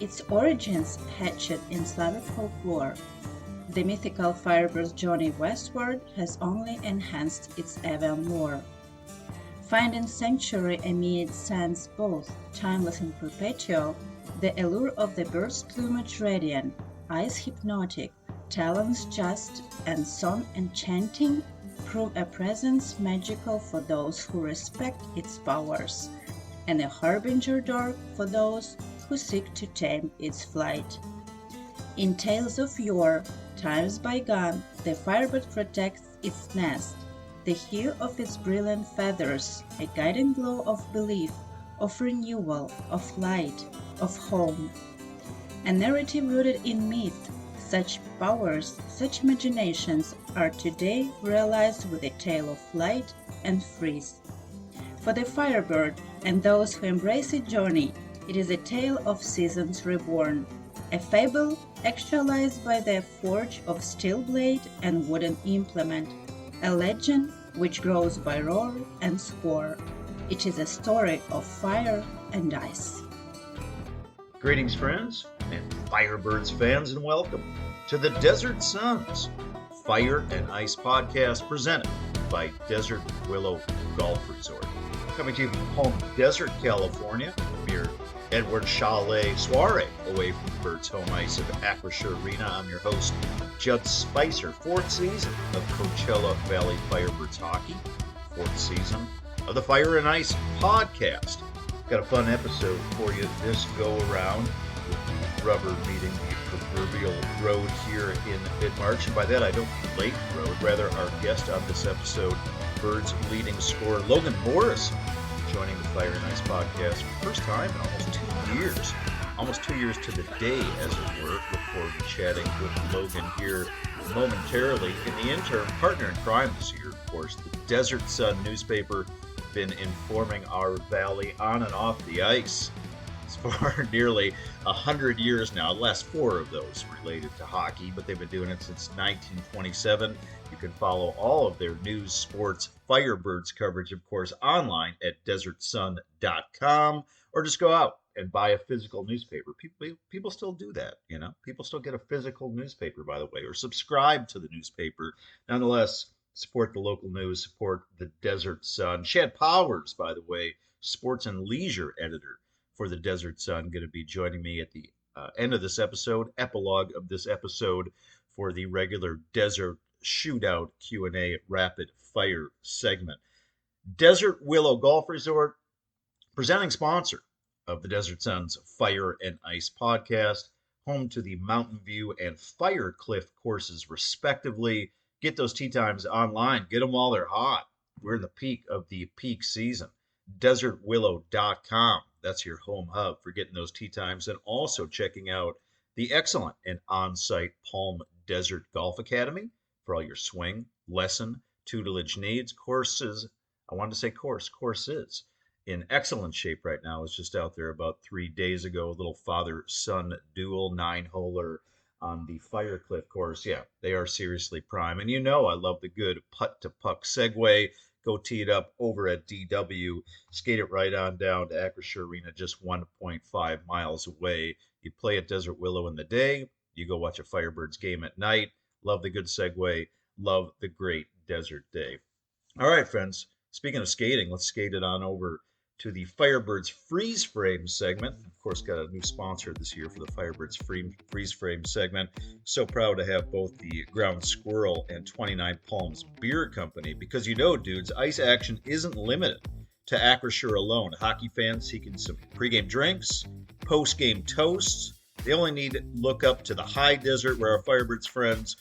its origins hatched in Slavic folklore, the mythical Firebird's journey westward has only enhanced its avant lore. Finding sanctuary amid sands both timeless and perpetual, the allure of the bird's plumage radiant, eyes hypnotic, talons just, and song enchanting prove a presence magical for those who respect its powers, and a harbinger dark for those who seek to tame its flight. In tales of yore, times bygone, the firebird protects its nest, the hue of its brilliant feathers, a guiding glow of belief, of renewal, of light, of home. A narrative rooted in myth, such powers, such imaginations are today realized with a tale of light and freeze. For the firebird and those who embrace its journey, it is a tale of seasons reborn, a fable actualized by the forge of steel blade and wooden implement, a legend which grows by roar and score. It is a story of fire and ice. Greetings, friends, and Firebirds fans, and welcome to the Desert Suns Fire and Ice podcast presented by Desert Willow Golf Resort. Coming to you from home Desert, California, near Edward Chalet Soiree, away from the Birds home ice of Acrisure Arena. I'm your host, Judd Spicer. Fourth season of Coachella Valley Firebirds hockey. Fourth season of the Fire and Ice podcast. Got a fun episode for you this go around, with the rubber meeting the proverbial road here in mid-March. And by that I don't mean late road, rather our guest on this episode, Birds leading scorer Logan Morrison, joining the Fire and Ice podcast for the first time in almost 2 years to the day, as it were. Look forward to chatting with Logan here momentarily. In the interim, partner in crime this year, of course, the Desert Sun newspaper, been informing our valley on and off the ice for nearly 100 years now. The last 4 of those related to hockey, but they've been doing it since 1927. You can follow all of their news, sports, Firebirds coverage, of course, online at desertsun.com, or just go out and buy a physical newspaper. People still do that, you know. People still get a physical newspaper, by the way, or subscribe to the newspaper. Nonetheless, support the local news, support the Desert Sun. Shad Powers, by the way, sports and leisure editor for the Desert Sun, going to be joining me at the end of this episode, epilogue of this episode, for the regular Desert Shootout Q&A rapid fire segment. Desert Willow Golf Resort, presenting sponsor of the Desert Sun's Fire and Ice podcast, home to the Mountain View and Fire Cliff courses, respectively. Get those tee times online. Get them while they're hot. We're in the peak of the peak season. DesertWillow.com. That's your home hub for getting those tee times, and also checking out the excellent and on-site Palm Desert Golf Academy for all your swing, lesson, tutelage needs. Courses, I wanted to say courses, in excellent shape right now. I was just out there about 3 days ago, a little father-son dual 9-holer on the Firecliff course. Yeah, they are seriously prime. And you know I love the good putt-to-puck segue. Go tee it up over at DW. Skate it right on down to Acrisure Arena, just 1.5 miles away. You play at Desert Willow in the day. You go watch a Firebirds game at night. Love the good segue. Love the great desert day. All right, friends. Speaking of skating, let's skate it on over to the Firebirds Freeze Frame segment. Of course, got a new sponsor this year for the Firebirds Freeze Frame segment. So proud to have both the Ground Squirrel and 29 Palms Beer Company, because you know, dudes, ice action isn't limited to Acrisure alone. Hockey fans seeking some pregame drinks, postgame toasts, they only need to look up to the high desert where our Firebirds friends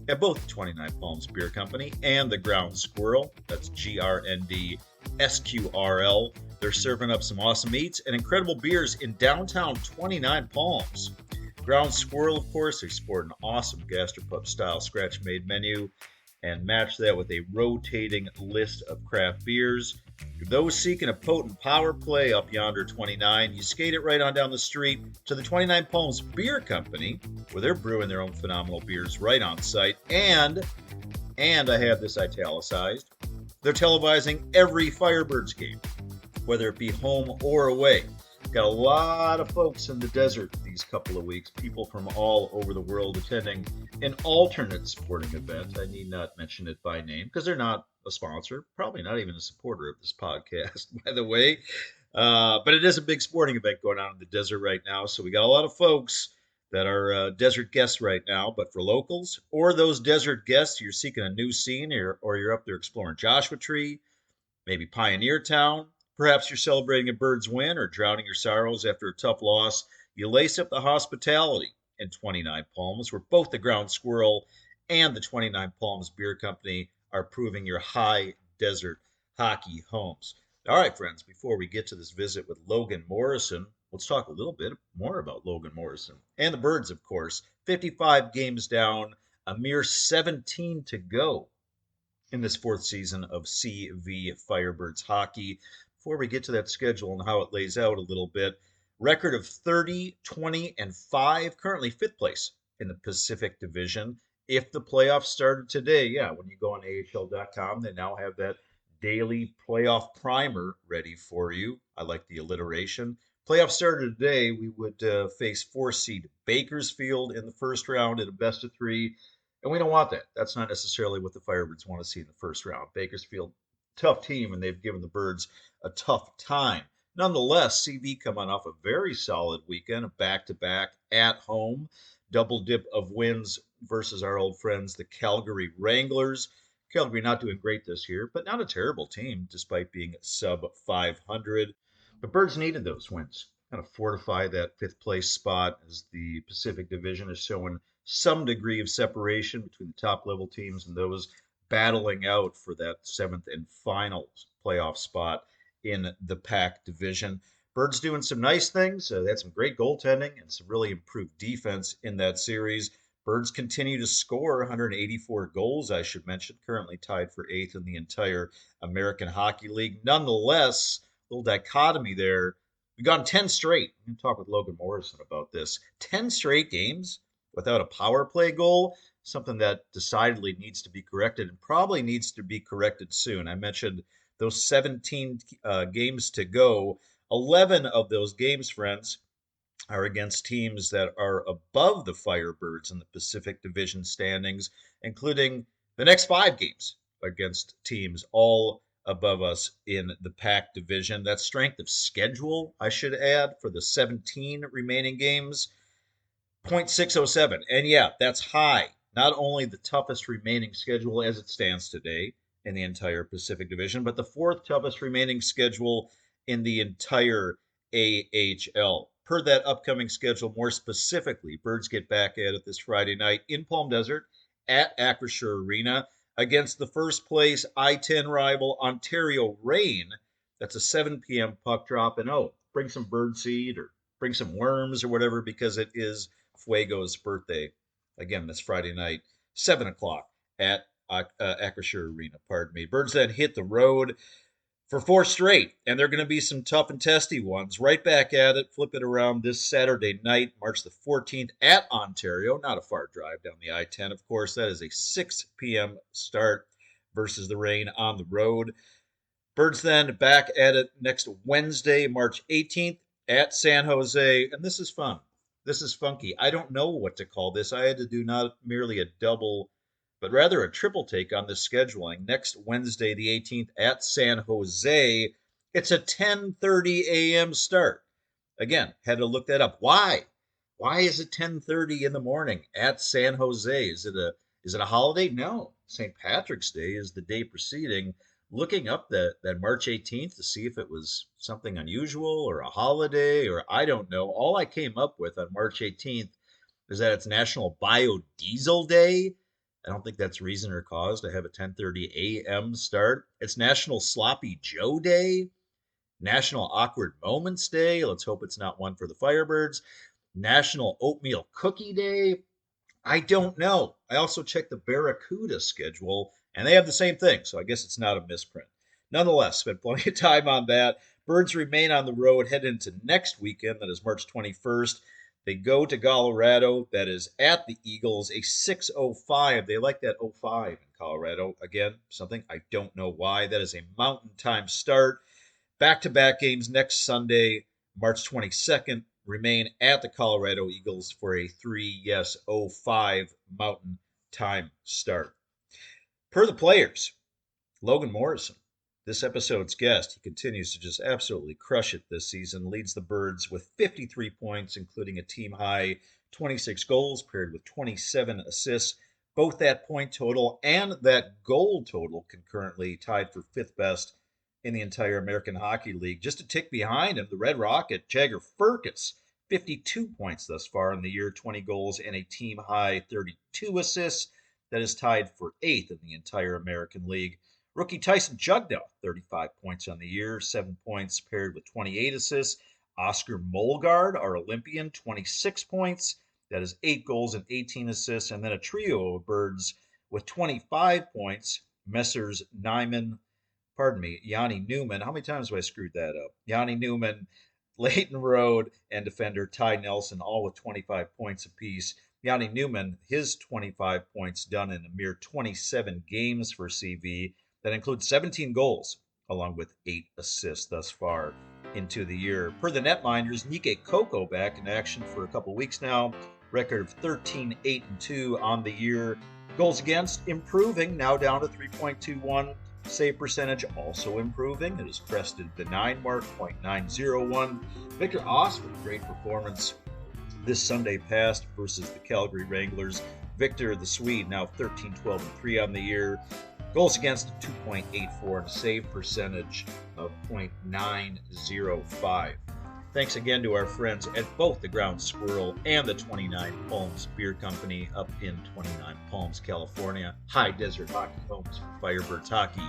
at both 29 Palms Beer Company and the Ground Squirrel, that's GRND SQRL, they're serving up some awesome eats and incredible beers in downtown 29 Palms. Ground Squirrel, of course, they sport an awesome gastropub-style scratch-made menu, and match that with a rotating list of craft beers. For those seeking a potent power play up yonder 29, you skate it right on down the street to the 29 Palms Beer Company, where they're brewing their own phenomenal beers right on site. And I have this italicized, they're televising every Firebirds game, whether it be home or away. Got a lot of folks in the desert these couple of weeks. People from all over the world attending an alternate sporting event. I need not mention it by name because they're not a sponsor, probably not even a supporter of this podcast, by the way. But it is a big sporting event going on in the desert right now. So we got a lot of folks that are desert guests right now. But for locals or those desert guests, you're seeking a new scene or you're up there exploring Joshua Tree, maybe Pioneer Town. Perhaps you're celebrating a Birds win or drowning your sorrows after a tough loss. You lace up the hospitality in 29 Palms, where both the Ground Squirrel and the 29 Palms Beer Company are proving your high desert hockey homes. All right, friends, before we get to this visit with Logan Morrison, let's talk a little bit more about Logan Morrison and the Birds, of course. 55 games down, a mere 17 to go in this fourth season of CV Firebirds hockey. Before we get to that schedule and how it lays out a little bit, record of 30, 20, and 5, currently fifth place in the Pacific Division. If the playoffs started today, when you go on AHL.com, they now have that daily playoff primer ready for you. I like the alliteration. Playoffs started today, we would face 4-seed Bakersfield in the first round in a best of 3. And we don't want that. That's not necessarily what the Firebirds want to see in the first round. Bakersfield, tough team, and they've given the Birds a tough time. Nonetheless, CV coming off a very solid weekend, a back-to-back at home, double dip of wins versus our old friends, the Calgary Wranglers. Calgary not doing great this year, but not a terrible team despite being sub 500. The Birds needed those wins, kind of fortify that fifth place spot as the Pacific Division is showing some degree of separation between the top level teams and those battling out for that seventh and final playoff spot in the Pac division. Birds doing some nice things. They had some great goaltending and some really improved defense in that series. Birds continue to score 184 goals, I should mention, currently tied for 8th in the entire American Hockey League. Nonetheless, a little dichotomy there. We've gone 10 straight. I'm going to talk with Logan Morrison about this. 10 straight games without a power play goal, something that decidedly needs to be corrected and probably needs to be corrected soon. I mentioned those 17 games to go. 11 of those games, friends, are against teams that are above the Firebirds in the Pacific Division standings, including the next 5 games against teams all above us in the Pac division. That strength of schedule, I should add, for the 17 remaining games, 0.607. And that's high. Not only the toughest remaining schedule as it stands today in the entire Pacific Division, but the 4th toughest remaining schedule in the entire AHL. Per that upcoming schedule, more specifically, Birds get back at it this Friday night in Palm Desert at Acrisure Arena against the first place I-10 rival Ontario Reign. That's a 7 p.m. puck drop. And bring some birdseed or bring some worms or whatever, because it is Fuego's birthday. Again, this Friday night, 7 o'clock at Acrisure Arena, pardon me. Birds then hit the road for 4 straight, and they're going to be some tough and testy ones. Right back at it, flip it around this Saturday night, March the 14th at Ontario. Not a far drive down the I-10, of course. That is a 6 p.m. start versus the Reign on the road. Birds then back at it next Wednesday, March 18th at San Jose, and this is fun. This is funky. I don't know what to call this. I had to do not merely a double, but rather a triple take on this scheduling. Next Wednesday, the 18th, at San Jose. It's a 10:30 a.m. start. Again, had to look that up. Why? Why is it 10:30 in the morning at San Jose? Is it a holiday? No. St. Patrick's Day is the day preceding. Looking up that March 18th to see if it was something unusual or a holiday or I don't know. All I came up with on March 18th is that it's National Biodiesel Day. I don't think that's reason or cause to have a 10:30 a.m. start. It's National Sloppy Joe Day, National Awkward Moments Day. Let's hope it's not one for the Firebirds. National Oatmeal Cookie Day. I don't know. I also checked the Barracuda schedule, and they have the same thing, so I guess it's not a misprint. Nonetheless, spent plenty of time on that. Birds remain on the road, head into next weekend, that is March 21st. They go to Colorado, that is at the Eagles, a 6:05. They like that 05 in Colorado. Again, something I don't know why. That is a Mountain Time start. Back-to-back games next Sunday, March 22nd, remain at the Colorado Eagles for a 3:05 Mountain Time start. Per the players, Logan Morrison, this episode's guest, he continues to just absolutely crush it this season. Leads the Birds with 53 points, including a team high 26 goals paired with 27 assists. Both that point total and that goal total concurrently tied for fifth best in the entire American Hockey League. Just a tick behind him, the Red Rocket, Jagger Firkus, 52 points thus far in the year, 20 goals and a team high 32 assists. That is tied for eighth in the entire American League. Rookie Tyson Jugdell, 35 points on the year, 7 points paired with 28 assists. Oscar Molgard, our Olympian, 26 points. That is 8 goals and 18 assists. And then a trio of Birds with 25 points. Messrs. Yanni Newman. How many times have I screwed that up? Yanni Newman, Leighton Road, and defender Ty Nelson, all with 25 points apiece. Yanni Newman, his 25 points done in a mere 27 games for CV. That includes 17 goals, along with 8 assists thus far into the year. Per the netminders, Nikke Coco back in action for a couple weeks now. Record of 13-8-2 on the year. Goals against improving, now down to 3.21. Save percentage also improving. It has crested the 9 mark, .901. Victor Osberg, great performance this Sunday past versus the Calgary Wranglers. Victor, the Swede, now 13-12-3 on the year. Goals against 2.84 and a save percentage of .905. Thanks again to our friends at both the Ground Squirrel and the 29 Palms Beer Company up in 29 Palms, California. High Desert Hockey Homes for Firebirds Hockey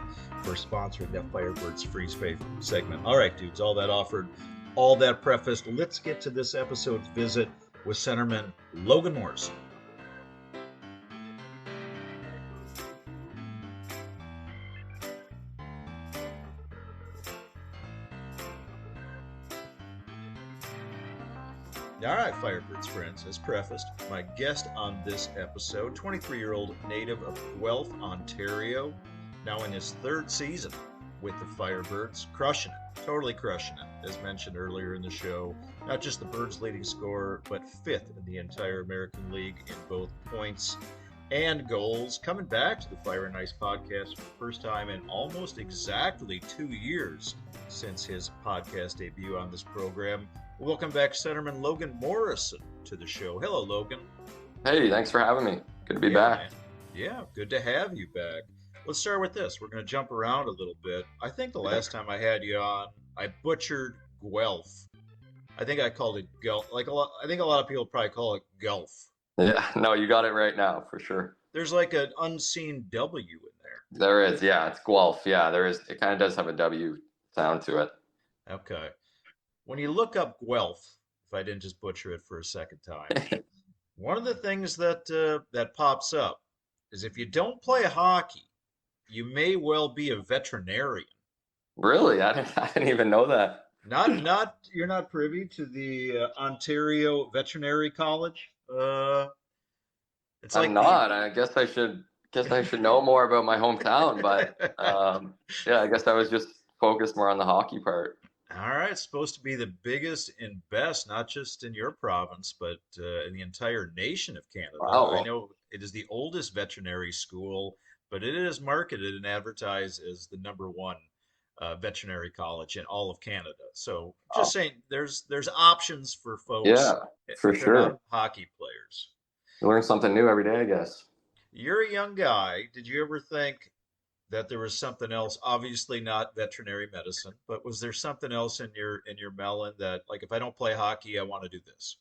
for sponsoring that Firebirds Free Space segment. All right, dudes, all that offered, all that prefaced. Let's get to this episode's visit with centerman Logan Morrison. All right, Firebirds friends, as prefaced, my guest on this episode, 23-year-old native of Guelph, Ontario, now in his 3rd season with the Firebirds, crushing it, totally crushing it, as mentioned earlier in the show. Not just the Birds' leading scorer, but 5th in the entire American League in both points and goals. Coming back to the Fire and Ice podcast for the first time in almost exactly 2 years since his podcast debut on this program. Welcome back, centerman Logan Morrison, to the show. Hello, Logan. Hey, thanks for having me. Good to be back. Man. Yeah, good to have you back. Let's start with this. We're going to jump around a little bit. I think the last time I had you on, I butchered Guelph. I think I called it Guelph. I think a lot of people probably call it Guelph. Yeah, no, you got it right now, for sure. There's like an unseen W in there. There is, yeah. It's Guelph. Yeah, there is. It kind of does have a W sound to it. Okay. When you look up Guelph, if I didn't just butcher it for a second time, one of the things that pops up is if you don't play hockey, you may well be a veterinarian. Really? I didn't even know that. You're not privy to the Ontario Veterinary College? It's I'm not. I guess I should know more about my hometown, but yeah, I guess I was just focused more on the hockey part. All right, it's supposed to be the biggest and best, not just in your province, but in the entire nation of Canada. Wow. I know it is the oldest veterinary school, but it is marketed and advertised as the #1 veterinary college in all of Canada. So just saying, there's options for folks. Yeah, for sure. Hockey players. You learn something new every day, I guess. You're a young guy. Did you ever think that there was something else? Obviously not veterinary medicine, but was there something else in your melon that, like, if I don't play hockey, I want to do this?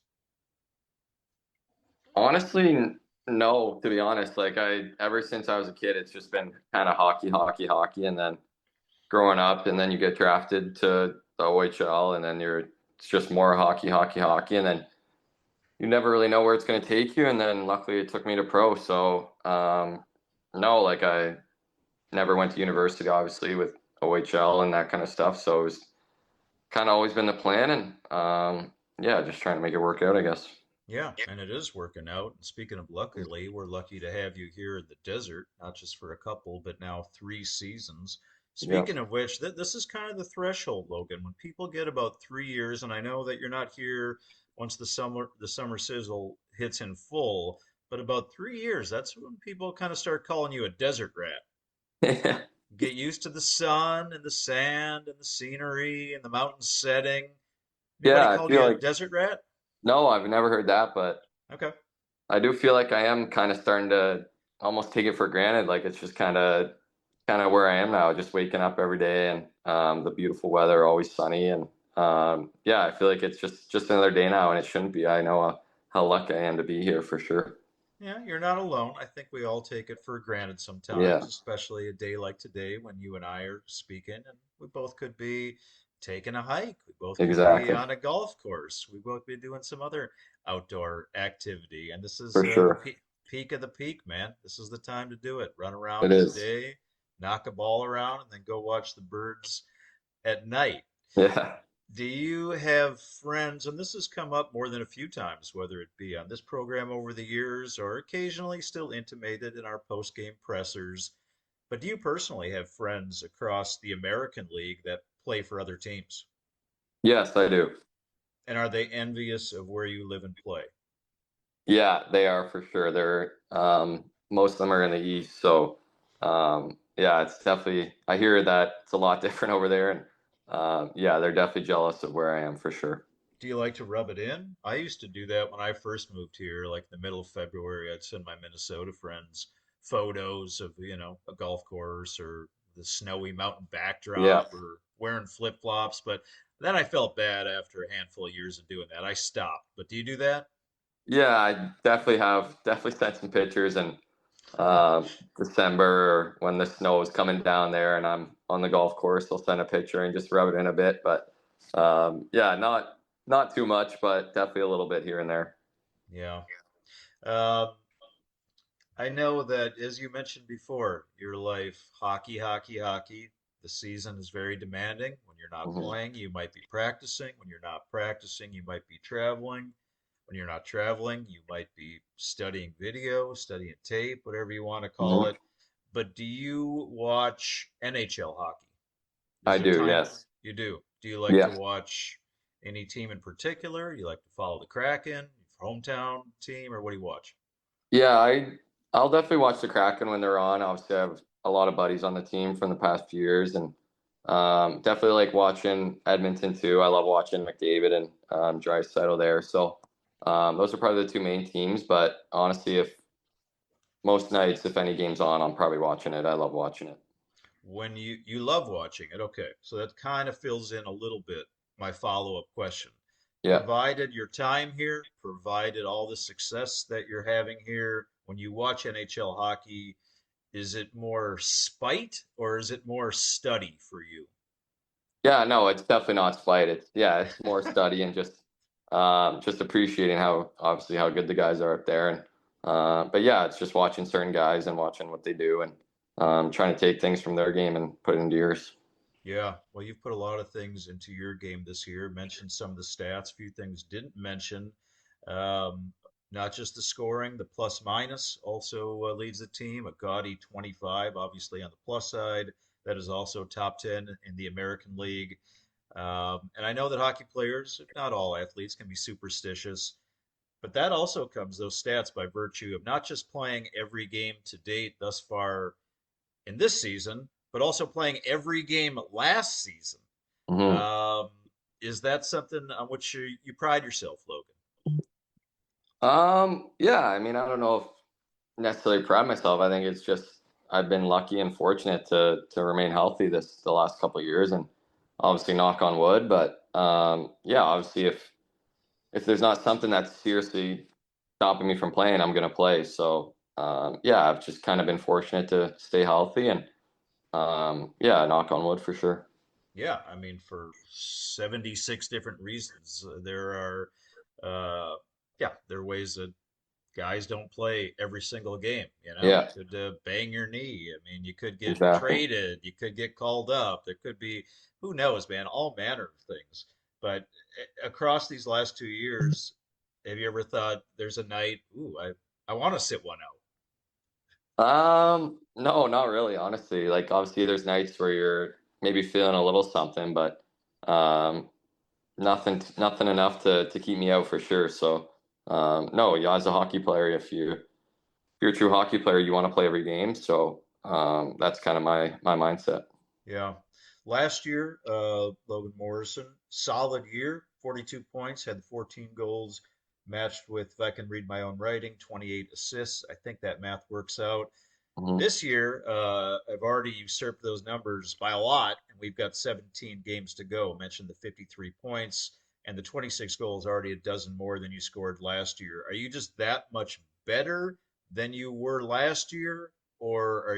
Honestly, no, to be honest. Like, ever since I was a kid, it's just been kind of hockey, and then growing up, and then you get drafted to the OHL, and then it's just more hockey, and then you never really know where it's going to take you. And then luckily it took me to pro. So no, like, I never went to university, obviously, with OHL and that kind of stuff. So it was kind of always been the plan, and yeah, just trying to make it work out, I guess. Yeah, and it is working out. And speaking of luckily, we're lucky to have you here in the desert, not just for a couple, but now 3 seasons. Speaking of which, this is kind of the threshold, Logan. When people get about 3 years, and I know that you're not here once the summer sizzle hits in full. But about 3 years, that's when people kind of start calling you a desert rat. Get used to the sun and the sand and the scenery and the mountain setting. Anybody Yeah, I called feel you a like desert rat? no, I've never heard that, but Okay. I do feel like I am kind of starting to almost take it for granted. Like it's just kind of where I am now, just waking up every day and the beautiful weather, always sunny, and yeah, I feel like it's just another day now, and it shouldn't be. I know how lucky I am to be here for sure. Yeah, you're not alone. I think we all take it for granted sometimes, Yeah, especially a day like today when you and I are speaking, and we both could be taking a hike. We both could be exactly, on a golf course. We both be doing some other outdoor activity. And this is for the sure. peak of the peak, man. This is the time to do it. Run around It in the is. day, knock a ball around, and then go watch the birds at night. Yeah. Do you have friends, and this has come up more than a few times, whether it be on this program over the years or occasionally still intimated in our post-game pressers, but do you personally have friends across the American League that play for other teams? Yes, I do. And are they envious of where you live and play? Yeah, they are for sure. They're most of them are in the East, so yeah, it's definitely. I hear that it's a lot different over there, and yeah, they're definitely jealous of where I am for sure. Do you like to rub it in? I used to do that when I first moved here, like the middle of February. I'd send my Minnesota friends photos of, a golf course or the snowy mountain Yeah, backdrop or wearing flip-flops. But then I felt bad after a handful of years of doing that. I stopped. But do you do that? yeah, I definitely sent some pictures, and December when the snow is coming down there, and I'm on the golf course, I'll send a picture and just rub it in a bit, but yeah, not too much, but definitely a little bit here and there. Yeah. Um, I know that, as you mentioned before, your life, hockey, hockey, hockey. The season is very demanding. When you're not Hmm. playing, you might be practicing. When you're not practicing, you might be traveling. When you're not traveling, you might be studying video, studying tape, whatever you want to call Hmm. it. But do you watch NHL hockey? I Is there do, time yes. you do? Do you like to Yeah. watch any team in particular? You like to follow the Kraken, your hometown team, or what do you watch? Yeah, I'll definitely watch the Kraken when they're on. Obviously, I have a lot of buddies on the team from the past few years, and definitely like watching Edmonton too. I love watching McDavid and Draisaitl there. So those are probably the two main teams. But honestly, if most nights, if any game's on, I'm probably watching it. I love watching it. When you love watching it, okay. So that kind of fills in a little bit my follow-up question. Yeah. Provided your time here, provided all the success that you're having here, when you watch NHL hockey, is it more spite or is it more study for you? Yeah, no, it's definitely not spite. It's more study and just appreciating how obviously how good the guys are up there. And but yeah, it's just watching certain guys and watching what they do and trying to take things from their game and put it into yours. Yeah, well, you've put a lot of things into your game this year. Mentioned some of the stats, a few things didn't mention. Um, Not just the scoring, the plus minus also leads the team. A gaudy 25, obviously on the plus side. That is also top 10 in the American League. And I know that hockey players, not all athletes, can be superstitious, but that also comes, those stats, by virtue of not just playing every game to date thus far in this season, but also playing every game last season. Hmm. Um, is that something on which you pride yourself, Logan? Yeah, I mean, I don't know if necessarily pride myself. I think it's just I've been lucky and fortunate to remain healthy the last couple of years, and obviously knock on wood. But yeah, obviously if there's not something that's seriously stopping me from playing, I'm gonna play. So yeah, I've just kind of been fortunate to stay healthy and yeah, knock on wood for sure. Yeah, I mean, for 76 different reasons, there are, yeah, there are ways that guys don't play every single game. You Yeah, could bang your knee. I mean, you could get exactly. traded, you could get called up. There could be, who knows, man, all manner of things. But across these last 2 years, have you ever thought there's a night, ooh, I want to sit one out? No, not really, honestly. Like obviously there's nights where you're maybe feeling a little something, but um nothing enough to keep me out for sure. So no, yeah, as a hockey player, if you're a true hockey player, you want to play every game. So that's kind of my mindset. Yeah. Last year, Logan Morrison, solid year, 42 points, had 14 goals, matched with, if I can read my own writing, 28 assists. I think that math works out. Mhm. This year, I've already usurped those numbers by a lot, and we've got 17 games to go. I mentioned the 53 points and the 26 goals, already a dozen more than you scored last year. Are you just that much better than you were last year, or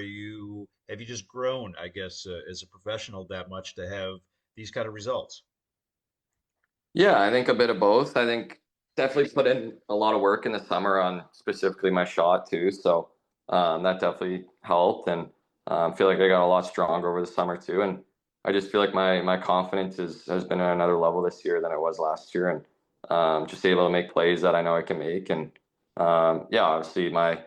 have you just grown, I guess, as a professional that much to have these kind of results? Yeah, I think a bit of both. I think definitely put in a lot of work in the summer on specifically my shot too. So that definitely helped, and I feel like I got a lot stronger over the summer too. And I just feel like my confidence has been at another level this year than it was last year, and just able to make plays that I know I can make. And yeah, obviously my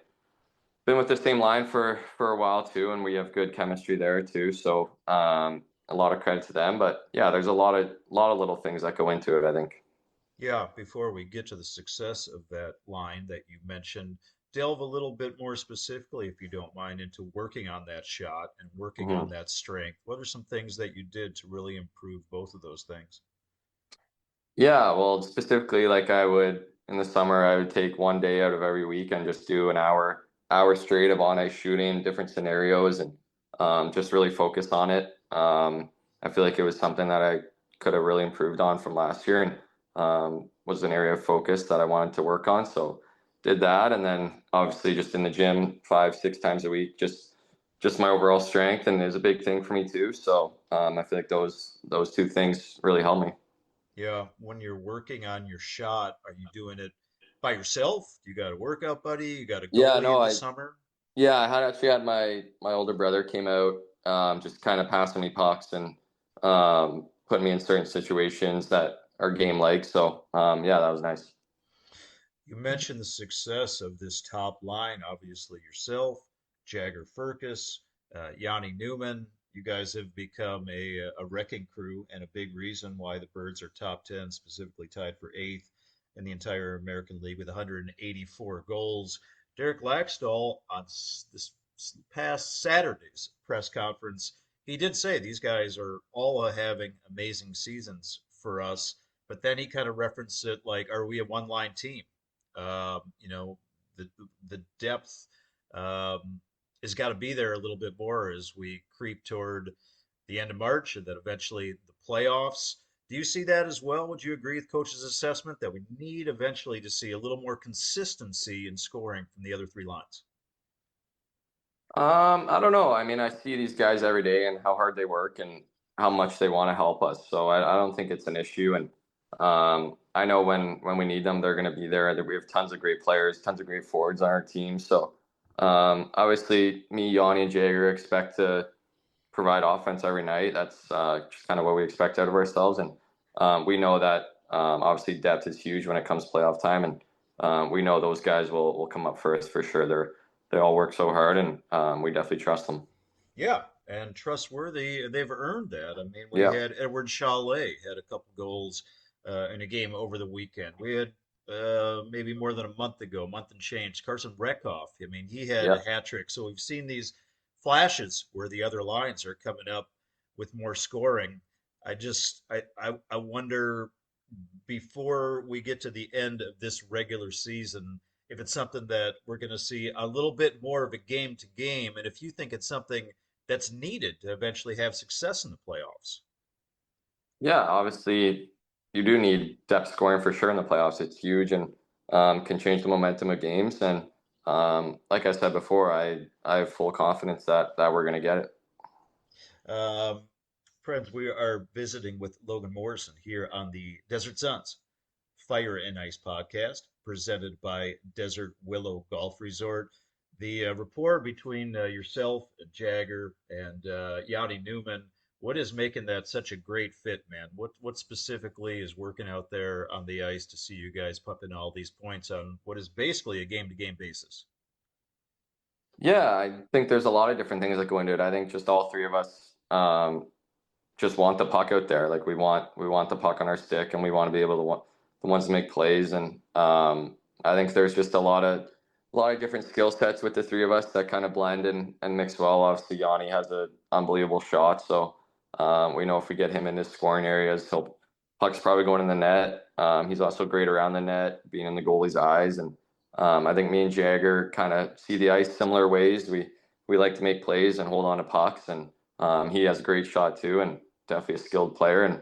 been with the same line for a while too, and we have good chemistry there too. So a lot of credit to them. But yeah, there's a lot of little things that go into it, I think. Yeah, before we get to the success of that line that you mentioned, delve a little bit more specifically, if you don't mind, into working on that shot and working on Mhm. that strength. What are some things that you did to really improve both of those things? Yeah, well, specifically, like I would in the summer, I would take one day out of every week and just do an hour straight of on ice shooting, different scenarios, and just really focus on it. I feel like it was something that I could have really improved on from last year, and was an area of focus that I wanted to work on. So did that, and then obviously just in the gym 5, 6 times a week, just my overall strength, and is a big thing for me too. So I feel like those two things really helped me. Yeah, when you're working on your shot, are you doing it by yourself? You got a workout buddy? You got a Yeah, goalie no, in the I summer? yeah, I had actually had my older brother came out, just kind of passing me pucks and putting me in certain situations that are game like. So yeah, that was nice. You mentioned the success of this top line, obviously yourself, Jagger Firkus, Yanni Newman. You guys have become a wrecking crew and a big reason why the Birds are top 10, specifically tied for eighth in the entire American League with 184 goals. Derek Laxdal on this past Saturday's press conference, he did say these guys are all having amazing seasons for us, but then he kind of referenced it like, are we a one line team? You know, the depth has got to be there a little bit more as we creep toward the end of March and then eventually the playoffs. Do you see that as well? Would you agree with coach's assessment that we need eventually to see a little more consistency in scoring from the other three lines? I don't know. I mean, I see these guys every day and how hard they work and how much they want to help us. So I don't think it's an issue. And I know when we need them, they're going to be there. We have tons of great players, tons of great forwards on our team. So obviously, me, Yanni, and Jager expect to provide offense every night. That's just kind of what we expect out of ourselves. And we know that obviously depth is huge when it comes to playoff time. And we know those guys will come up first for sure. They all work so hard, and we definitely trust them. Yeah, and trustworthy. They've earned that. I mean, we Yeah, had Edward Chalet had a couple goals in a game over the weekend. We had maybe more than a month ago, month and change. Carson Breckhoff. I mean, he had yeah. a hat trick. So we've seen these flashes where the other lines are coming up with more scoring. I wonder before we get to the end of this regular season if it's something that we're going to see a little bit more of a game to game, and if you think it's something that's needed to eventually have success in the playoffs. Yeah, obviously, you do need depth scoring for sure in the playoffs. It's huge and can change the momentum of games. And like I said before, I have full confidence that we're going to get it. Um, Friends, we are visiting with Logan Morrison here on the Desert Suns Fire and Ice podcast, presented by Desert Willow Golf Resort. The rapport between yourself, Jagger, and Yanni Newman, what is making that such a great fit, man? What specifically is working out there on the ice to see you guys pumping all these points on what is basically a game to game basis? Yeah, I think there's a lot of different things that go into it. I think just all three of us just want the puck out there. Like we want the puck on our stick, and we want to be able to the ones to make plays. And I think there's just a lot of different skill sets with the three of us that kind of blend and mix well. Obviously, Yanni has an unbelievable shot, so we know if we get him into scoring areas, puck's probably going in the net. He's also great around the net, being in the goalie's eyes, and I think me and Jagger kind of see the ice similar ways. We like to make plays and hold on to pucks, and he has a great shot too, and definitely a skilled player. And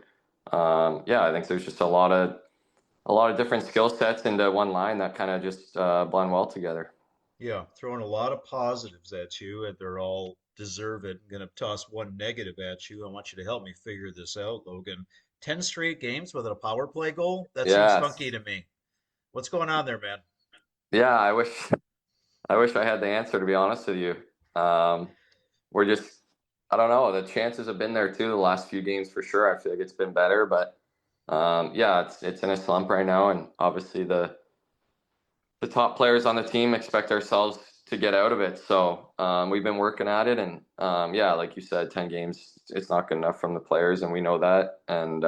yeah, I think there's just a lot of different skill sets into one line that kind of just blend well together. Yeah, throwing a lot of positives at you, and they're all deserved. I'm going to toss one negative at you. I want you to help me figure this out, Logan. 10 straight games without a power play goal? That seems funky Yes. to me. What's going on there, man? Yeah, I wish I had the answer, to be honest with you. We're just, I don't know. The chances have been there too the last few games for sure. I feel like it's been better, but yeah, it's in a slump right now, and obviously the top players on the team expect ourselves to get out of it. So we've been working at it, and yeah, like you said, 10 games, it's not good enough from the players, and we know that. And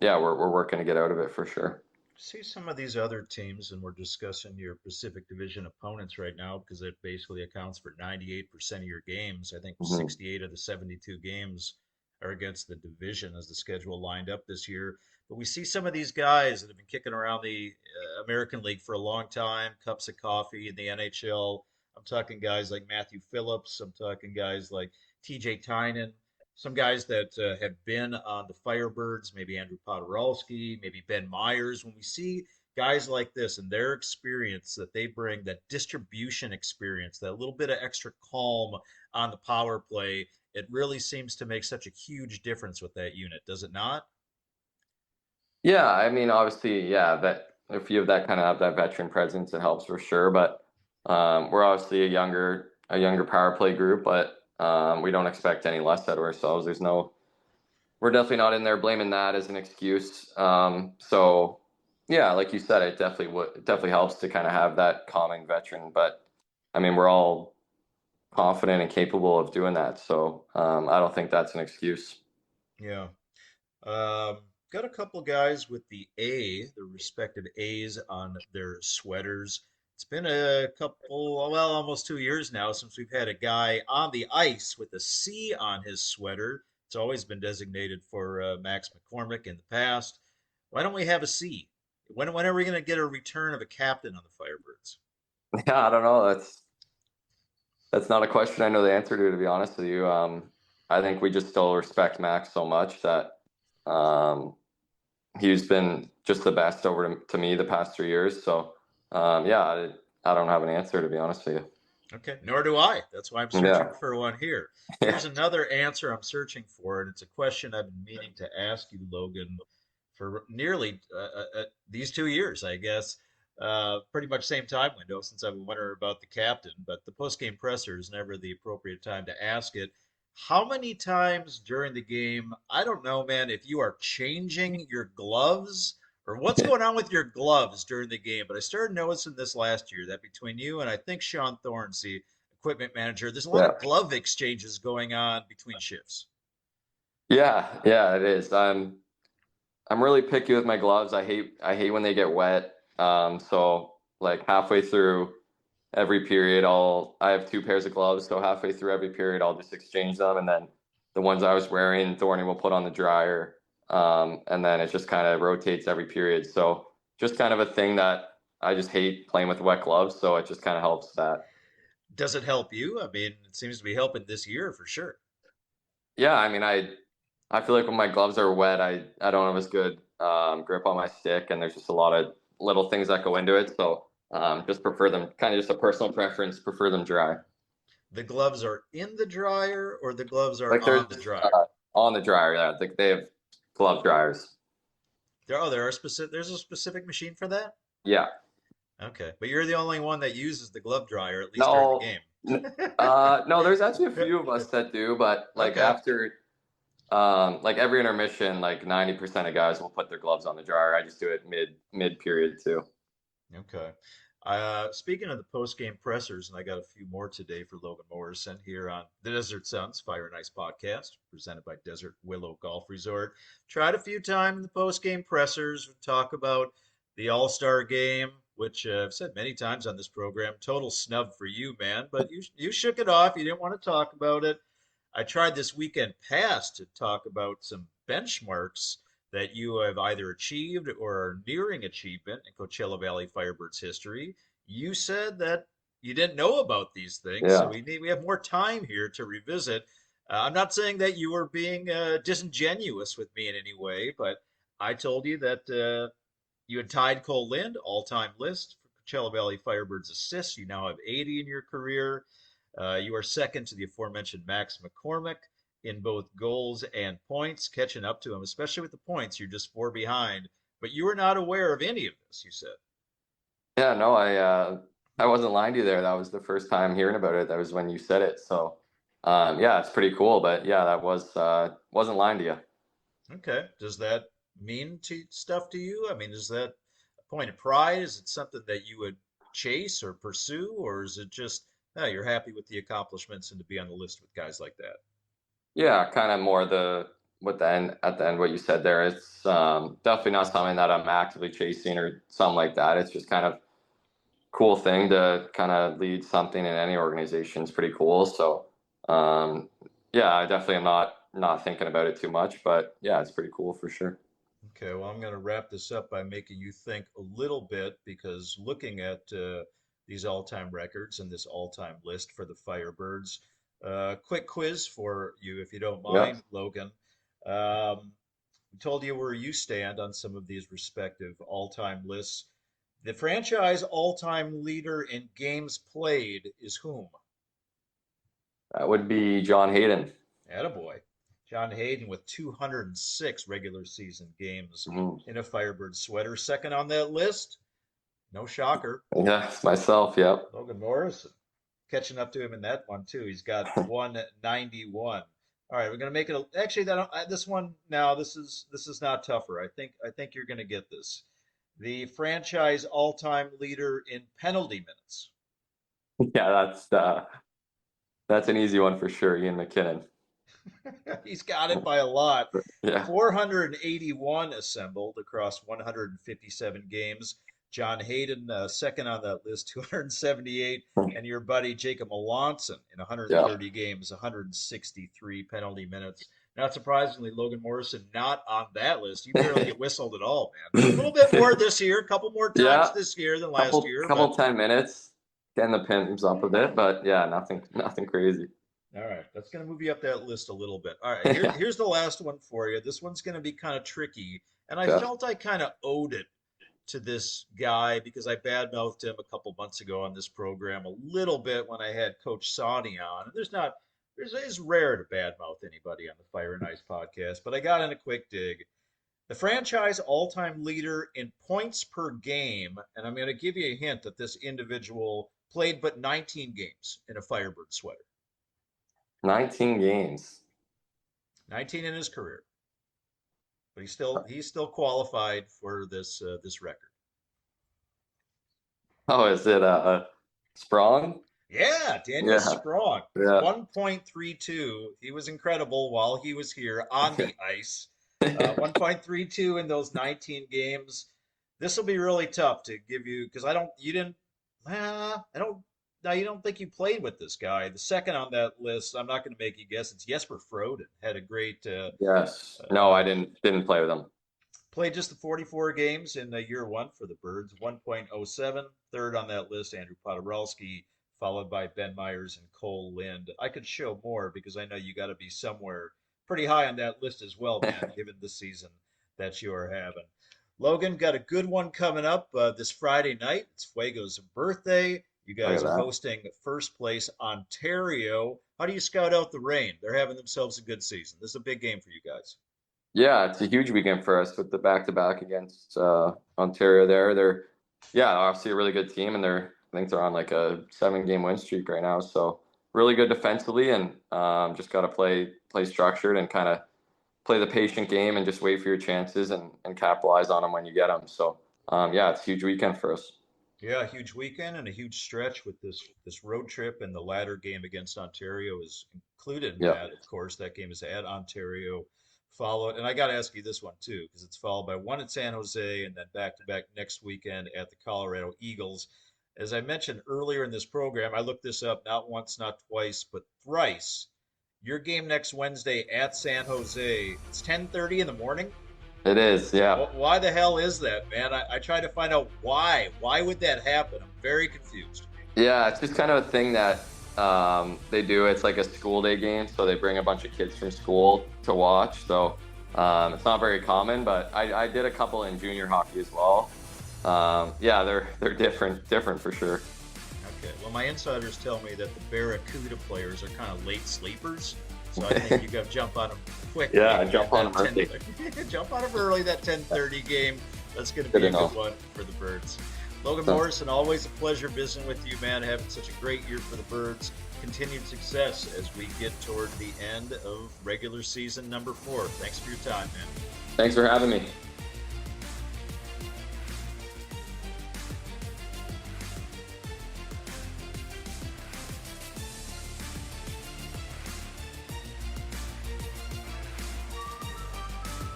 yeah, we're working to get out of it for sure. See some of these other teams, and we're discussing your Pacific Division opponents right now because it basically accounts for 98% of your games. I think Mm-hmm. 68 of the 72 games are against the division as the schedule lined up this year. But we see some of these guys that have been kicking around the American League for a long time, cups of coffee in the NHL. I'm talking guys like Matthew Phillips. I'm talking guys like TJ Tynan, some guys that have been on the Firebirds, maybe Andrew Podorowski, maybe Ben Myers. When we see guys like this and their experience that they bring, that distribution experience, that little bit of extra calm on the power play, it really seems to make such a huge difference with that unit, does it not? Yeah, I mean, obviously, yeah, that if you have that kind of have that veteran presence, it helps for sure. But we're obviously a younger power play group, but we don't expect any less out of ourselves. We're definitely not in there blaming that as an excuse. So yeah, like you said, it definitely helps to kind of have that calming veteran. But I mean, we're all confident and capable of doing that. So I don't think that's an excuse. Yeah. Got a couple guys with the A, the respective A's on their sweaters. It's been a couple, well, almost 2 years now since we've had a guy on the ice with a C on his sweater. It's always been designated for Max McCormick in the past. Why don't we have a C? When are we going to get a return of a captain on the Firebirds? Yeah, I don't know. That's not a question I know the answer to be honest with you. I think we just still respect Max so much that um, he's been just the best over to me the past 3 years. So, yeah, I don't have an answer to be honest with Okay, nor do I. That's why I'm you. searching Yeah, for one here. yeah, Here's another answer I'm searching for, and it's a question I've been meaning to ask you, Logan, for nearly these 2 years, I guess. Pretty much same time window since I've been wondering about the captain, but the post-game presser is never the appropriate time to ask it. How many times during the game, I don't know, man, if you are changing your gloves or what's going on with your gloves during the game. But I started noticing this last year that between you and I think Sean Thorne's the equipment manager, there's a lot yeah, of glove exchanges going on between shifts. yeah. It is. I'm really picky with my gloves. I hate when they get wet. So like halfway through every period, I have two pairs of gloves. So halfway through every period, I'll just exchange them, and then the ones I was wearing, Thorny will put on the dryer. And then it just kind of rotates every period. So just kind of a thing that I just hate playing with wet gloves. So it just kind of helps that. Does it help you? I mean, it seems to be helping this year for sure. Yeah, I mean, I feel like when my gloves are wet, I don't have as good grip on my stick, and there's just a lot of little things that go into it. So just prefer them, kind of just a personal preference, prefer them dry. The gloves are in the dryer or the gloves are Like on there's the dryer? on the dryer, yeah, they have glove dryers. There are specific, there's a specific machine for that? Yeah. Okay. But you're the only one that uses the glove dryer, at least during the No, game. no, there's actually a few of us that do, but like Okay. after like every intermission, like 90% of guys will put their gloves on the dryer. I just do it mid period too. Okay. Speaking of the post-game pressers, and I got a few more today for Logan Morrison here on the Desert Suns Fire and Ice podcast, presented by Desert Willow Golf Resort. Tried a few times in the post-game pressers. We talk about the All-Star game, which I've said many times on this program. Total snub for you, man. But you shook it off. You didn't want to talk about it. I tried this weekend past to talk about some benchmarks that you have either achieved or are nearing achievement in Coachella Valley Firebirds history. You said that you didn't know about these things, so Yeah. we have more time here to revisit. I'm not saying that you were being disingenuous with me in any way, but I told you that you had tied Cole Lind all-time list for Coachella Valley Firebirds assists. You now have 80 in your career. You are second to the aforementioned Max McCormick in both goals and points, catching up to him, especially with the points. You're just 4 behind, but you were not aware of any of this, you said. Yeah, no, I wasn't lying to you there. That was the first time hearing about it. That was when you said it. So, yeah, it's pretty cool. But yeah, that was wasn't lying to you. Okay. Does that mean stuff to you? I mean, is that a point of pride? Is it something that you would chase or pursue, or is it just, you're happy with the accomplishments and to be on the list with guys like that? Yeah, kind of more the with the end at the end what you said there. It's definitely not something that I'm actively chasing or something like that. It's just kind of cool thing to kind of lead something in any organization. It's pretty cool. So, um, yeah, I definitely am not thinking about it too much, but yeah, it's pretty cool for sure. Okay, well, I'm going to wrap this up by making you think a little bit because looking at these all-time records and this all-time list for the Firebirds, quick quiz for you, if you don't Yeah. mind, Logan. We told you where you stand on some of these respective all-time lists. The franchise all-time leader in games played is whom? That would be John Hayden. Attaboy. John Hayden with 206 regular season games Mhm. in a Firebird sweater. Second on that list, no shocker, Yeah, it's myself. Yep. Logan Morrison. Catching up to him in that one too. He's got 191. All right, we're gonna make it. Actually, this one now. This is not tougher. I think you're gonna get this. The franchise all-time leader in penalty minutes. Yeah, that's an easy one for sure. Ian McKinnon. He's got it by a lot. Yeah. 481 assembled across 157 games. John Hayden, second on that list, 278. And your buddy Jacob Melanson in Yeah. 130 games, 163 penalty minutes. Not surprisingly, Logan Morrison not on that list. You barely get whistled at all, man. A little bit more this year, a couple more times Yeah. this year than last year. Couple But 10 minutes, getting the pins up a bit, but yeah, nothing crazy. all right, that's going to move you up that list a little bit. All right, Yeah. here's the last one for you. This one's going to be kind of tricky, and I Yeah. felt I kind of owed it to this guy because I badmouthed him a couple months ago on this program a little bit when I had Coach Sawney on. And it's rare to badmouth anybody on the Fire and Ice podcast, but I got in a quick dig. The franchise all-time leader in points per game, and I'm going to give you a hint that this individual played but 19 games in a Firebird sweater. 19 games. 19 in his career, but he's still qualified for this record. Oh, is it Sprong? Yeah, Daniel Yeah. Sprong, Yeah. 1.32. He was incredible while he was here on the ice. 1.32 in those 19 games. This will be really tough to give you because you didn't, I don't, now you don't think you played with this guy. The second on that list, I'm not going to make you guess. It's Jesper Froden. Had a great, Yes. No, I didn't play with him. played just the 44 games in year one for the Birds, 1.07. Third on that list, Andrew Podorowski, followed by Ben Myers and Cole Lind. I could show more because I know you got to be somewhere pretty high on that list as well, man, given the season that you are having. Logan, got a good one coming up this Friday night. It's Fuego's birthday. You guys Look are at that. hosting First Place Ontario. How do you scout out the rain? They're having themselves a good season. This is a big game for you guys. Yeah, it's a huge weekend for us with the back-to-back against Ontario there. They're, yeah, obviously a really good team, and I think they're on like a 7-game win streak right now. So really good defensively, and just got to play structured and kind of play the patient game and just wait for your chances and capitalize on them when you get them. So, yeah, it's a huge weekend for us. Yeah, a huge weekend and a huge stretch with this road trip, and the latter game against Ontario is included in Yeah. that. Of course, that game is at Ontario, followed, and I got to ask you this one too, because it's followed by one at San Jose and then back to back next weekend at the Colorado Eagles. As I mentioned earlier in this program, I looked this up not once, not twice, but thrice. Your game next Wednesday at San Jose, it's 10:30 in the morning. It is. Yeah. Why the hell is that, man? I tried to find out why. Why would that happen? I'm very confused. Yeah, it's just kind of a thing that they do. It's like a school day game, so they bring a bunch of kids from school to watch. So it's not very common, but I did a couple in junior hockey as well. Yeah, they're different for sure. Okay. Well, my insiders tell me that the Barracuda players are kind of late sleepers, so I think you got to jump on them quick. Yeah, jump on them early. Jump on them early. That 10:30 game. That's going to Good be a enough. good one for the Birds. Logan So, Morrison, always a pleasure visiting with you, man. Having such a great year for the Birds. Continued success as we get toward the end of regular season number 4. Thanks for your time, man. thanks for having me.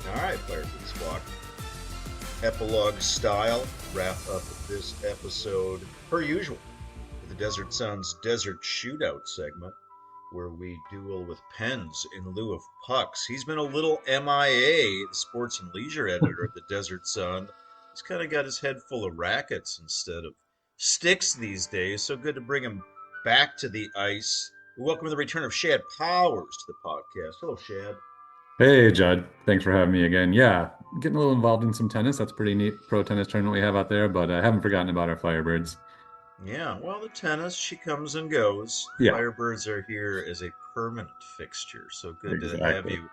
All right, Firebird Squawk. Epilogue style, wrap up this episode, per usual, with the Desert Sun's Desert Shootout segment, where we duel with pens in lieu of pucks. He's been a little MIA, the sports and leisure editor of the Desert Sun. He's kind of got his head full of rackets instead of sticks these days, so good to bring him back to the ice. We welcome the return of Shad Powers to the podcast. Hello, Shad. Hey, Judd. Thanks for having me again. Yeah, getting a little involved in some tennis. That's pretty neat pro tennis tournament we have out there, but I haven't forgotten about our Firebirds. Yeah, well, the tennis, she comes and goes. Yeah, Firebirds are here as a permanent fixture. So good to have exactly. you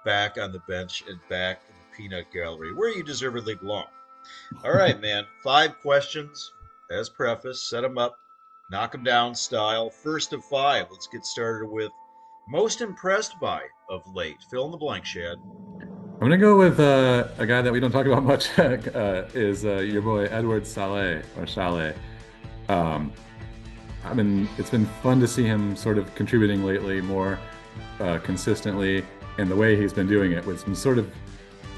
back on the bench and back in the peanut gallery, where you deservedly belong. All right, man. 5 questions as preface. Set them up, knock them down style. First of 5. Let's get started with most impressed by of late. Fill in the blank, Shad. I'm gonna go with a guy that we don't talk about much, is your boy Edward Saleh or Saleh. Um, it's been fun to see him sort of contributing lately more consistently, and the way he's been doing it with some sort of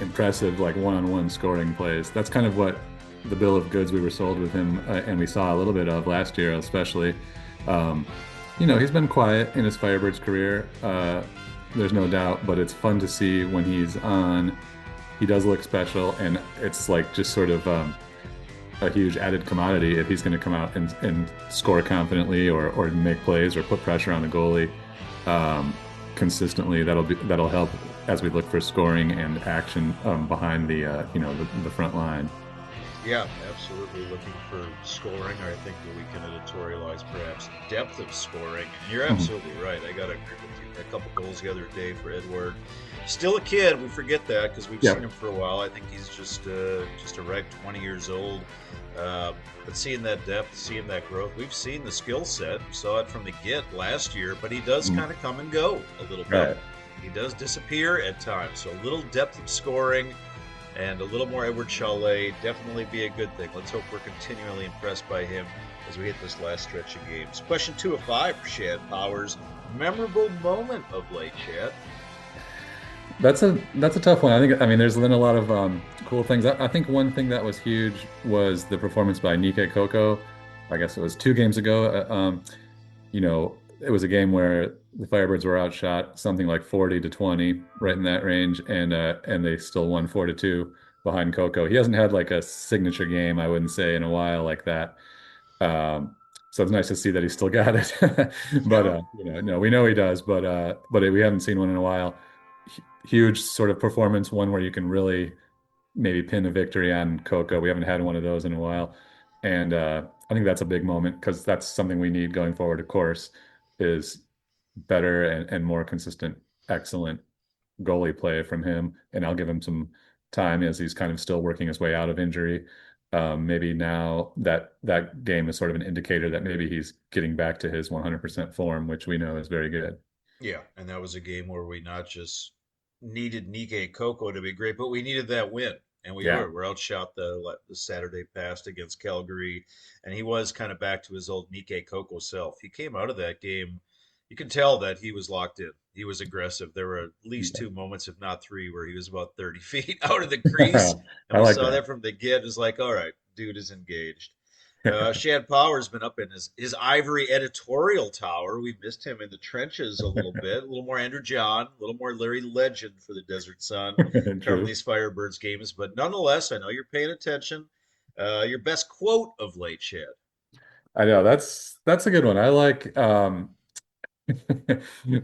impressive like one-on-one scoring plays. That's kind of what the bill of goods we were sold with him, and we saw a little bit of last year, especially. Um, he's been quiet in his Firebirds career. There's no doubt, but it's fun to see when he's on. He does look special, and it's like just sort of a huge added commodity if he's going to come out and score confidently or make plays or put pressure on the goalie consistently. That'll help as we look for scoring and action behind the front line. Yeah, absolutely. Looking for scoring, or I think that we can editorialize perhaps depth of scoring. And you're absolutely right. I got to agree with you. A couple goals the other day for Edward. Still a kid. We forget that because we've Yeah. seen him for a while. I think he's just a reg 20 years old. But seeing that depth, seeing that growth, we've seen the skill set. We saw it from the get last year, but he does kind of come and go a little bit. Right. He does disappear at times. So a little depth of scoring and a little more Edward Chalet definitely be a good thing. Let's hope we're continually impressed by him as we hit this last stretch of games. Question 2 of 5 for Shad Powers. Memorable moment of late, Shad. That's a tough one. I mean there's been a lot of cool things. I think one thing that was huge was the performance by Nike Coco. I guess it was 2 games ago. It was a game where the Firebirds were outshot something like 40-20, right in that range, and they still won 4-2 behind Coco. He hasn't had like a signature game, I wouldn't say, in a while like that. So it's nice to see that he still got it. But Yeah. no, we know he does, but we haven't seen one in a while. Huge sort of performance, one where you can really maybe pin a victory on Coco. We haven't had one of those in a while, and I think that's a big moment because that's something we need going forward. Of course, is better and more consistent, excellent goalie play from him. And I'll give him some time as he's kind of still working his way out of injury. Maybe now that game is sort of an indicator that maybe he's getting back to his 100% form, which we know is very good. Yeah, and that was a game where we not just needed Nike Coco to be great, but we needed that win. and we Yeah. were outshot the Saturday past against Calgary, and he was kind of back to his old Nike Coco self. He came out of that game. You can tell that he was locked in. He was aggressive. There were at least two moments, if not three, where he was about 30 feet out of the crease, and I we like saw that. that from the get. It's like, all right, dude is engaged. Shad Powers been up in his ivory editorial tower. We missed him in the trenches a little bit. A little more Andrew John, a little more Larry Legend for the Desert Sun covering True. these Firebirds games. But nonetheless, I know you're paying attention. Your best quote of late, Shad. I know that's a good one. I like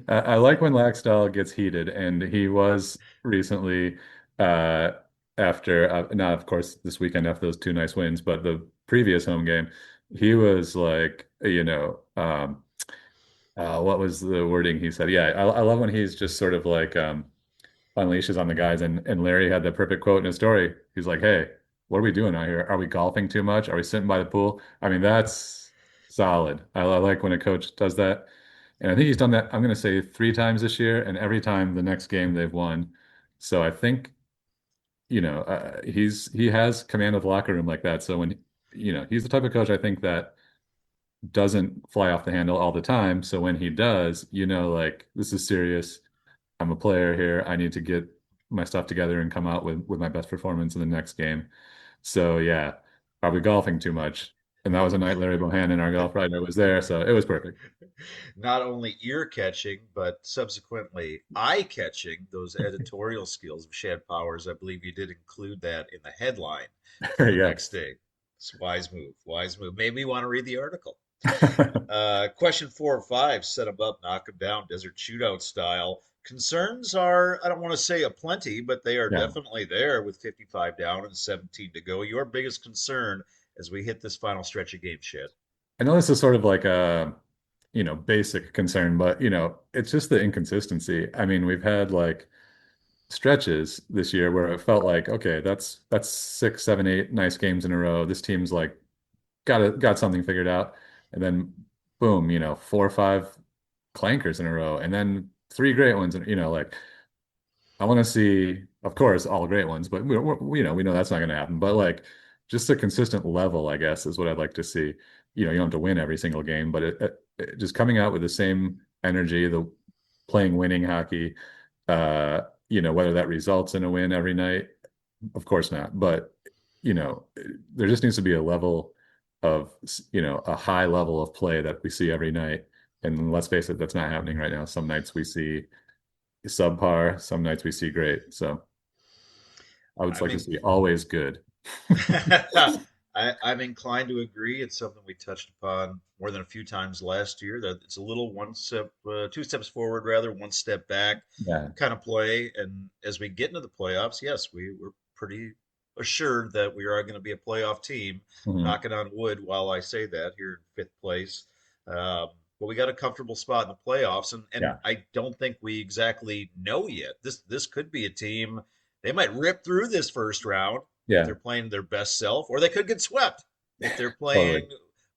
I like when Laxdal gets heated, and he was recently uh after not of course this weekend after those two nice wins, but the previous home game, he was like, what was the wording he said? Yeah, I love when he's just sort of like unleashes on the guys, and Larry had the perfect quote in his story. He's like, "Hey, what are we doing out here? Are we golfing too much? Are we sitting by the pool?" I mean, that's solid. I like when a coach does that. And I think he's done that, I'm going to say 3 times this year, and every time the next game they've won. So I think, he has command of the locker room like that. So when, he's the type of coach I think that doesn't fly off the handle all the time. So when he does, like this is serious. I'm a player here. I need to get my stuff together and come out with my best performance in the next game. So yeah, probably golfing too much. And that was a night Larry Bohannon, our golf writer, was there, so it was perfect. Not only ear catching, but subsequently eye catching, those editorial skills of Shad Powers. I believe you did include that in the headline for the next Yes. day. It's a wise move. Wise move. Made me want to read the article. Question 4 or 5, set them up, knock them down, desert shootout style. Concerns are, I don't want to say aplenty, but they are Yeah. definitely there with 55 down and 17 to go. Your biggest concern as we hit this final stretch of game, shit. I know this is sort of like a, basic concern, but it's just the inconsistency. I mean, we've had like stretches this year where it felt like, okay, that's 6, 7, 8 nice games in a row. This team's like got something figured out. And then boom, 4 or 5 clankers in a row, and then 3 great ones, and like I want to see, of course, all great ones, but we know that's not going to happen. But like just a consistent level, I guess, is what I'd like to see. You don't have to win every single game, but just coming out with the same energy, the playing winning hockey. Whether that results in a win every night, of course not. But there just needs to be a level of a high level of play that we see every night. And let's face it, that's not happening right now. Some nights we see subpar, some nights we see great. So I would I like to mean, see always good. I'm inclined to agree. It's something we touched upon more than a few times last year. That it's a little one step, 2 steps forward, rather, one step back Yeah. kind of play. And as we get into the playoffs, yes, we're pretty assured that we are going to be a playoff team. Mhm. Knocking on wood while I say that here in fifth place. But we got a comfortable spot in the playoffs, and Yeah. I don't think we exactly know yet. This could be a team. They might rip through this first round if Yeah. they're playing their best self, or they could get swept if they're Totally. playing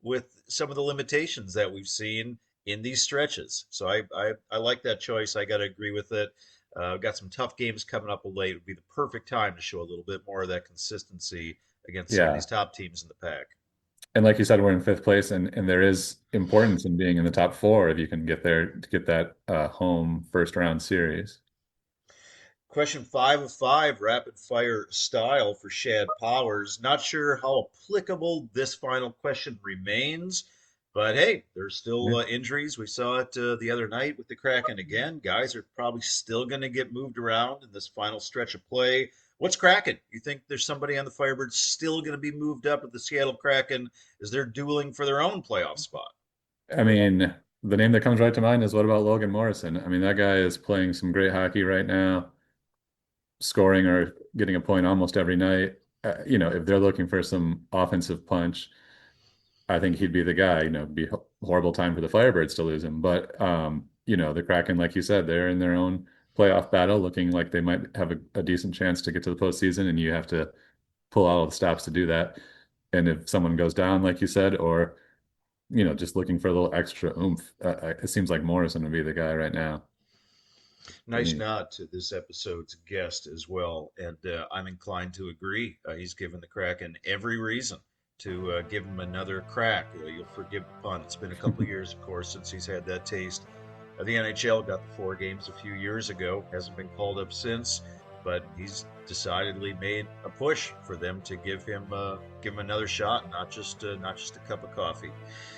with some of the limitations that we've seen in these stretches. So I like that choice. I got to agree with it. Got some tough games coming up late. It would be the perfect time to show a little bit more of that consistency against some of Yeah. these top teams in the pack. And like you said, we're in fifth place, and there is importance in being in the top four if you can get there to get that home first round series. Question 5 of 5, rapid fire style for Shad Powers. Not sure how applicable this final question remains, but hey, there's still Yeah. injuries. We saw it the other night with the Kraken again. Guys are probably still going to get moved around in this final stretch of play. What's Kraken? You think there's somebody on the Firebirds still going to be moved up at the Seattle Kraken as they're dueling for their own playoff spot? I mean, the name that comes right to mind is what about Logan Morrison? I mean, that guy is playing some great hockey right now, scoring or getting a point almost every night. If they're looking for some offensive punch, I think he'd be the guy. It'd be a horrible time for the Firebirds to lose him. But the Kraken, like you said, they're in their own playoff battle, looking like they might have a decent chance to get to the postseason, and you have to pull out all the stops to do that. And if someone goes down, like you said, or just looking for a little extra oomph, it seems like Morrison would be the guy right now. Nice nod to this episode's guest as well, and I'm inclined to agree. He's given the Kraken every reason to give him another crack. You'll forgive the pun. It's been a couple of years, of course, since he's had that taste of the NHL. Got the 4 games a few years ago. Hasn't been called up since, but he's decidedly made a push for them to give him another shot, not just a cup of coffee.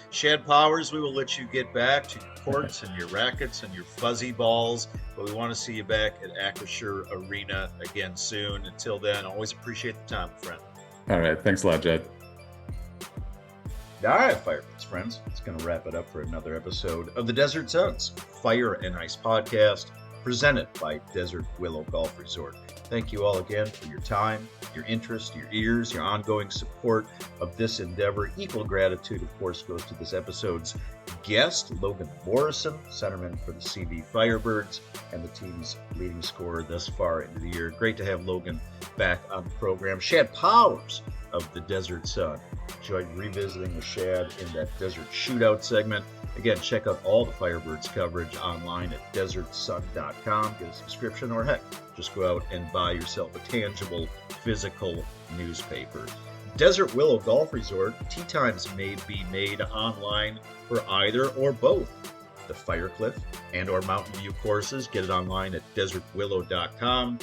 Shad Powers, we will let you get back to your courts and your rackets and your fuzzy balls, but we want to see you back at Acrisure Arena again soon. Until then, always appreciate the time, friend. All right. Thanks a lot, Jed. All right, Firebirds friends, it's going to wrap it up for another episode of the Desert Suns Fire and Ice Podcast, presented by Desert Willow Golf Resort. Thank you all again for your time, your interest, your ears, your ongoing support of this endeavor. Equal gratitude, of course, goes to this episode's guest, Logan Morrison, centerman for the CV Firebirds and the team's leading scorer thus far into the year. Great to have Logan back on the program. Shad Powers of the Desert Sun. Enjoyed revisiting with Shad in that Desert Shootout segment. Again, check out all the Firebirds coverage online at desertsun.com. Get a subscription, or heck, just go out and buy yourself a tangible, physical newspaper. Desert Willow Golf Resort, tee times may be made online for either or both the Firecliff and or Mountain View courses. Get it online at desertwillow.com.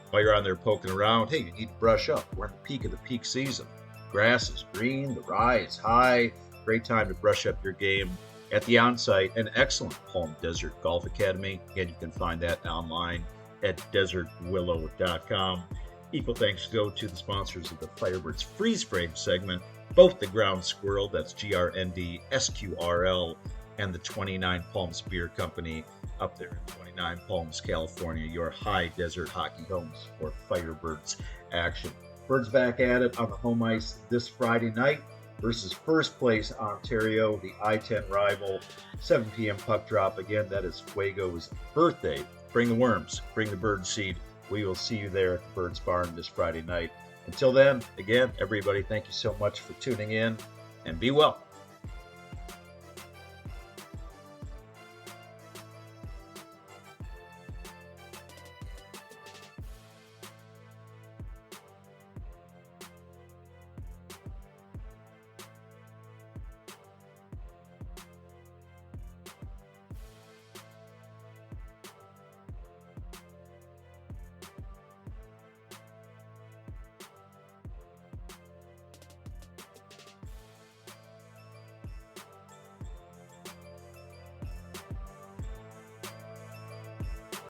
While you're on there poking around, hey, you need to brush up. We're in the peak of the peak season. Grass is green, the rye is high. Great time to brush up your game at the on-site and excellent Palm Desert Golf Academy. Again, you can find that online at desertwillow.com. Equal thanks go to the sponsors of the Firebirds Freeze Frame segment, both the Ground Squirrel, that's GRNDSQRL, and the 29 Palms Beer Company up there in 29 Palms, California, your high desert hockey homes for Firebirds action. Birds back at it on the home ice this Friday night versus first place Ontario, the I-10 rival. 7 p.m. puck drop. Again, that is Fuego's birthday. Bring the worms, bring the bird seed. We will see you there at the Birds Barn this Friday night. Until then, again, everybody, thank you so much for tuning in, and be well.